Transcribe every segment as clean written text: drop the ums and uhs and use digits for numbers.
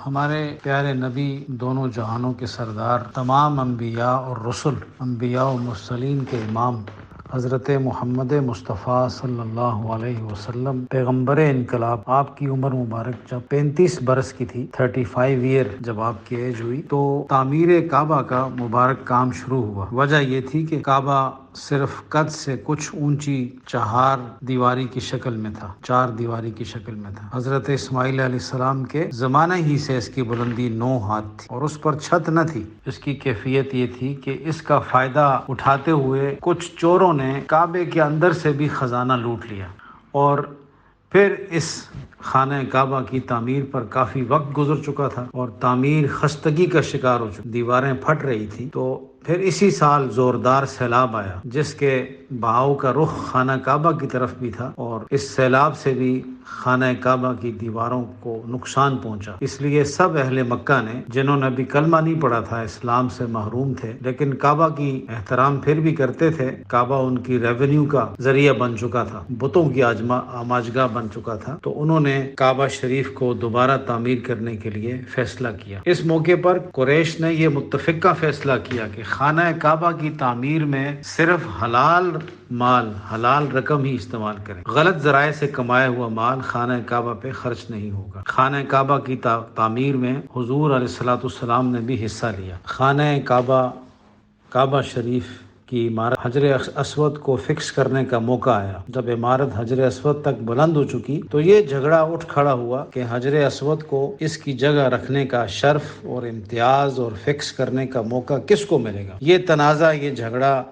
ہمارے پیارے نبی دونوں جہانوں کے سردار، تمام انبیاء اور رسل، انبیاء و مرسلین کے امام حضرت محمد مصطفیٰ صلی اللہ علیہ وسلم پیغمبر انقلاب، آپ کی عمر مبارک جب 35 برس کی تھی، 35 ایئر جب آپ کی ایج ہوئی، تو تعمیر کعبہ کا مبارک کام شروع ہوا۔ وجہ یہ تھی کہ کعبہ صرف قد سے کچھ اونچی چہار دیواری کی شکل میں تھا، 4 دیواری کی شکل میں تھا۔ حضرت اسماعیل علیہ السلام کے زمانہ ہی سے اس کی بلندی 9 ہاتھ تھی اور اس پر چھت نہ تھی۔ اس کی کیفیت یہ تھی کہ اس کا فائدہ اٹھاتے ہوئے کچھ چوروں نے کعبے کے اندر سے بھی خزانہ لوٹ لیا، اور پھر اس خانہ کعبہ کی تعمیر پر کافی وقت گزر چکا تھا اور تعمیر خستگی کا شکار ہو چکی، دیواریں پھٹ رہی تھی۔ تو پھر اسی سال زوردار سیلاب آیا جس کے بہاؤ کا رخ خانہ کعبہ کی طرف بھی تھا، اور اس سیلاب سے بھی خانہ کعبہ کی دیواروں کو نقصان پہنچا۔ اس لیے سب اہل مکہ نے، جنہوں نے ابھی کلمہ نہیں پڑھا تھا، اسلام سے محروم تھے، لیکن کعبہ کی احترام پھر بھی کرتے تھے، کعبہ ان کی ریونیو کا ذریعہ بن چکا تھا، بتوں کی آماجگاہ بن چکا تھا، تو انہوں نے کعبہ شریف کو دوبارہ تعمیر کرنے کے لیے فیصلہ کیا۔ اس موقع پر قریش نے یہ متفقہ فیصلہ کیا کہ خانہ کعبہ کی تعمیر میں صرف حلال مال، حلال رقم ہی استعمال کریں، غلط ذرائع سے کمایا ہوا مال خانہ کعبہ پہ خرچ نہیں ہوگا۔ خانہ کعبہ کی تعمیر میں حضور علیہ السلام نے بھی حصہ لیا۔ خانہ کعبہ شریف کی عمارت حجر اسود کو فکس کرنے کا موقع آیا۔ جب عمارت حجر اسود تک بلند ہو چکی تو یہ جھگڑا اٹھ کھڑا ہوا کہ حجر اسود کو اس کی جگہ رکھنے کا شرف اور امتیاز اور فکس کرنے کا موقع کس کو ملے گا۔ یہ تنازع، یہ جھگڑا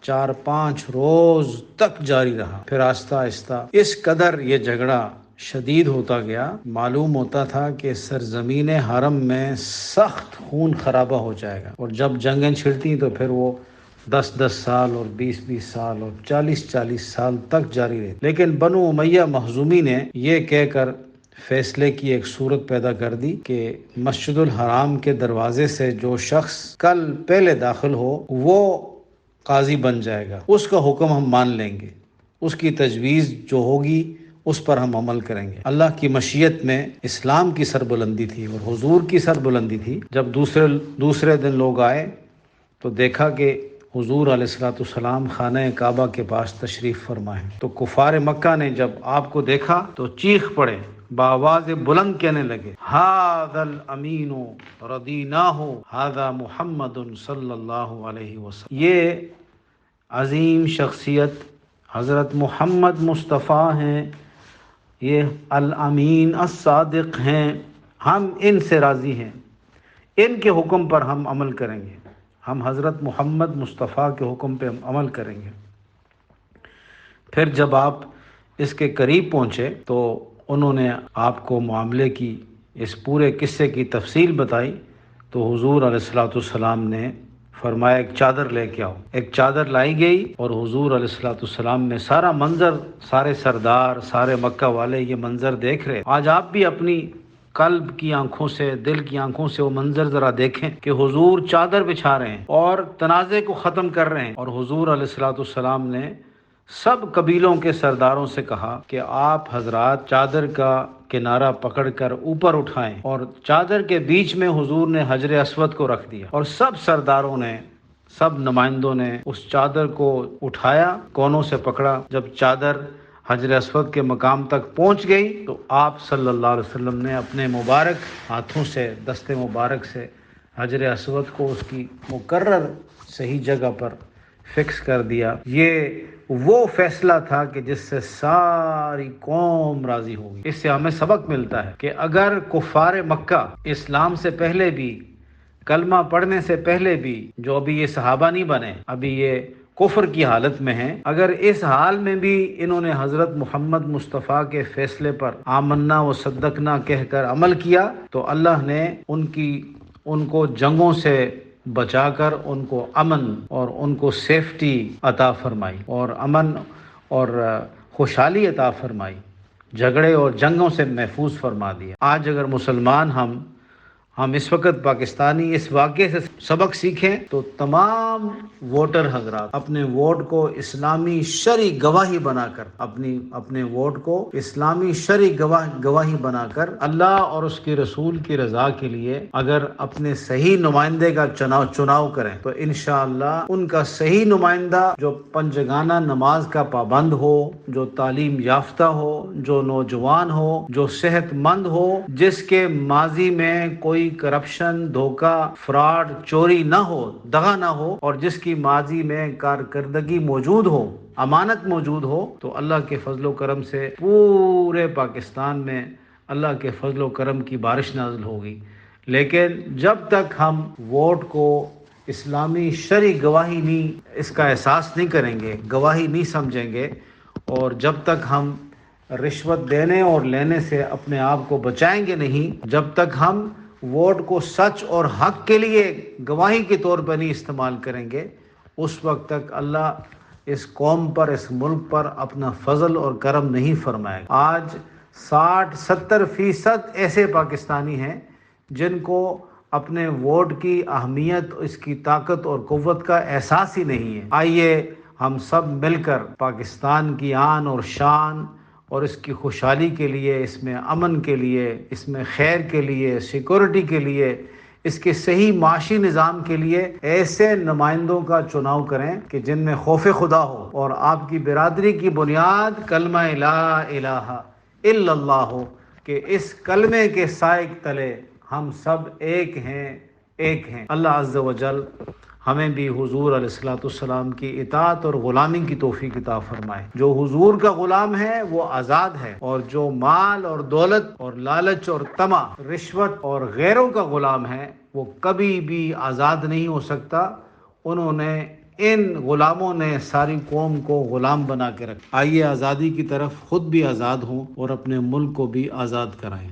4-5 روز تک جاری رہا۔ پھر آہستہ آہستہ اس قدر یہ جھگڑا شدید ہوتا گیا، معلوم ہوتا تھا کہ سرزمین حرم میں سخت خون خرابہ ہو جائے گا، اور جب جنگیں چھڑتی تو پھر وہ 10 سال اور 20 سال اور 40 سال تک جاری رہی۔ لیکن بنو امیہ مخزومی نے یہ کہہ کر فیصلے کی ایک صورت پیدا کر دی کہ مسجد الحرام کے دروازے سے جو شخص کل پہلے داخل ہو وہ قاضی بن جائے گا، اس کا حکم ہم مان لیں گے، اس کی تجویز جو ہوگی اس پر ہم عمل کریں گے۔ اللہ کی مشیت میں اسلام کی سربلندی تھی اور حضور کی سربلندی تھی۔ جب دوسرے دن لوگ آئے تو دیکھا کہ حضور علیہ السلام خانہ کعبہ کے پاس تشریف فرمائے، تو کفار مکہ نے جب آپ کو دیکھا تو چیخ پڑے، بآواز بلند کہنے لگے، ھذا الامین رضیناہ ھذا محمد صلی اللہ علیہ وسلم۔ یہ عظیم شخصیت حضرت محمد مصطفیٰ ہیں، یہ الامین الصادق ہیں، ہم ان سے راضی ہیں، ان کے حکم پر ہم عمل کریں گے، ہم حضرت محمد مصطفیٰ کے حکم پہ عمل کریں گے۔ پھر جب آپ اس کے قریب پہنچے تو انہوں نے آپ کو معاملے کی اس پورے قصے کی تفصیل بتائی، تو حضور علیہ السلام نے فرمایا ایک چادر لے کے آؤ۔ ایک چادر لائی گئی اور حضور علیہ السلام نے سارا منظر، سارے سردار، سارے مکہ والے یہ منظر دیکھ رہے۔ آج آپ بھی اپنی قلب کی آنکھوں سے، دل کی آنکھوں سے وہ منظر ذرا دیکھیں کہ حضور چادر بچھا رہے ہیں اور تنازع کو ختم کر رہے ہیں، اور حضور علیہ السلام نے سب قبیلوں کے سرداروں سے کہا کہ آپ حضرات چادر کا کنارہ پکڑ کر اوپر اٹھائیں، اور چادر کے بیچ میں حضور نے حجر اسود کو رکھ دیا، اور سب سرداروں نے، سب نمائندوں نے اس چادر کو اٹھایا، کونوں سے پکڑا۔ جب چادر حجر اسود کے مقام تک پہنچ گئی تو آپ صلی اللہ علیہ وسلم نے اپنے مبارک ہاتھوں سے، دست مبارک سے حجر اسود کو اس کی مقرر صحیح جگہ پر فکس کر دیا۔ یہ وہ فیصلہ تھا کہ جس سے ساری قوم راضی ہوگی۔ اس سے ہمیں سبق ملتا ہے کہ اگر کفار مکہ اسلام سے پہلے بھی، کلمہ پڑھنے سے پہلے بھی، جو ابھی یہ صحابہ نہیں بنے، ابھی یہ کفر کی حالت میں ہیں، اگر اس حال میں بھی انہوں نے حضرت محمد مصطفیٰ کے فیصلے پر آمنا و صدقنا کہہ کر عمل کیا تو اللہ نے ان کو جنگوں سے بچا کر ان کو امن اور ان کو سیفٹی عطا فرمائی، اور امن اور خوشحالی عطا فرمائی، جھگڑے اور جنگوں سے محفوظ فرما دیا۔ آج اگر مسلمان ہم اس وقت پاکستانی اس واقعے سے سبق سیکھیں تو تمام ووٹر حضرات اپنے ووٹ کو اسلامی شرعی گواہی بنا کر اپنے ووٹ کو اسلامی شرعی گواہی بنا کر اللہ اور اس کے رسول کی رضا کے لیے اگر اپنے صحیح نمائندے کا چناؤ کریں تو انشاءاللہ ان کا صحیح نمائندہ جو پنجگانہ نماز کا پابند ہو، جو تعلیم یافتہ ہو، جو نوجوان ہو، جو صحت مند ہو، جس کے ماضی میں کوئی کرپشن، دھوکہ، فراڈ، چوری نہ ہو، دغا نہ ہو، اور جس کی ماضی میں کارکردگی موجود ہو، امانت موجود ہو، تو اللہ کے فضل و کرم سے پورے پاکستان میں اللہ کے فضل و کرم کی بارش نازل ہوگی۔ لیکن جب تک ہم ووٹ کو اسلامی شرعی گواہی نہیں، اس کا احساس نہیں کریں گے، گواہی نہیں سمجھیں گے، اور جب تک ہم رشوت دینے اور لینے سے اپنے آپ کو بچائیں گے نہیں، جب تک ہم ووٹ کو سچ اور حق کے لیے گواہی کے طور پر نہیں استعمال کریں گے، اس وقت تک اللہ اس قوم پر، اس ملک پر اپنا فضل اور کرم نہیں فرمائے گا۔ آج 60-70% ایسے پاکستانی ہیں جن کو اپنے ووٹ کی اہمیت، اس کی طاقت اور قوت کا احساس ہی نہیں ہے۔ آئیے ہم سب مل کر پاکستان کی آن اور شان اور اس کی خوشحالی کے لیے، اس میں امن کے لیے، اس میں خیر کے لیے، سیکورٹی کے لیے، اس کے صحیح معاشی نظام کے لیے ایسے نمائندوں کا چناؤ کریں کہ جن میں خوف خدا ہو اور آپ کی برادری کی بنیاد کلمہ لا الہ الا اللہ ہو، کہ اس کلمے کے سائے تلے ہم سب ایک ہیں۔ اللہ عز و جل ہمیں بھی حضور علیہ الصلوۃ والسلام کی اطاعت اور غلامی کی توفیق عطا فرمائے۔ جو حضور کا غلام ہے وہ آزاد ہے، اور جو مال اور دولت اور لالچ اور طمع، رشوت اور غیروں کا غلام ہے وہ کبھی بھی آزاد نہیں ہو سکتا۔ ان غلاموں نے ساری قوم کو غلام بنا کے رکھا۔ آئیے آزادی کی طرف خود بھی آزاد ہوں اور اپنے ملک کو بھی آزاد کرائیں۔